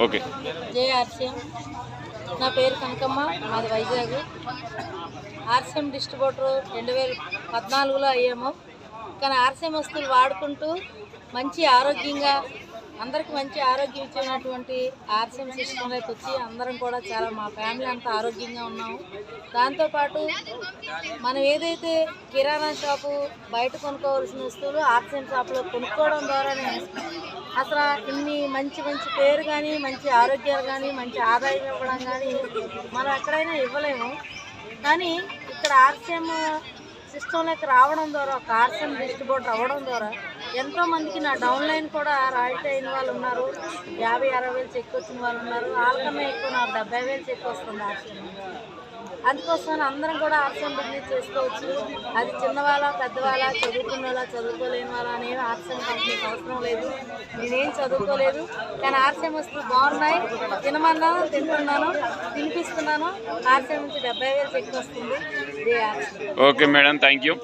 Okay. జై RCM. నా పేరు కనకమ్మ, మాది వైజాగ్. ఆర్సీఎం డిస్ట్రిబ్యూటర్ 2014లో అయ్యాము. కానీ ఆర్సీఎం వస్తువులు వాడుకుంటూ మంచి ఆరోగ్యంగా అందరికి మంచి ఆరోగ్యం ఇచ్చినటువంటి ఆర్సీఎం సిస్టంలోకి వచ్చి అందరం కూడా చాలా మా ఫ్యామిలీ అంతా ఆరోగ్యంగా ఉన్నాము. దాంతోపాటు మనం ఏదైతే కిరాణా షాపు బయట కొనుక్కోవాల్సిన వస్తువులు ఆర్సీఎం షాపులో కొనుక్కోవడం ద్వారానే అసలు ఇన్ని మంచి మంచి పేరు కానీ మంచి ఆరోగ్యాలు కానీ మంచి ఆదాయం ఇవ్వడం కానీ మనం ఎక్కడైనా ఇవ్వలేము. కానీ ఇక్కడ ఆర్సీఎం సిస్టంలోకి రావడం ద్వారా ఒక ఆర్సీఎం డిస్ట్రిబ్యూటర్ అవ్వడం ద్వారా ఎంతోమందికి నా డౌన్లైన్ కూడా రాయితీ అయిన వాళ్ళు ఉన్నారు. 50-60 వేలు చెక్ వచ్చిన వాళ్ళు ఉన్నారు. వాళ్ళకన్నా ఎక్కువ నాకు 70 వేలు చెక్ వస్తుంది ఆర్సీఎం. అందుకోసం అందరం కూడా ఆర్సీఎం బిజినెస్ చేసుకోవచ్చు. అది చిన్నవాళ్ళ పెద్దవాళ్ళ చదువుకున్న వాళ్ళ చదువుకోలేని వాళ్ళ అనేవి ఆర్సీఎం కంపెనీకి అవసరం లేదు. నేనేం చదువుకోలేదు కానీ ఆర్సీఎం వస్తువులు బాగున్నాయి, తినమన్నాను, తింటున్నాను, తినిపిస్తున్నాను. ఆర్సీఎం నుంచి 70 వేలు చెక్ వస్తుంది. Okay madam, thank you.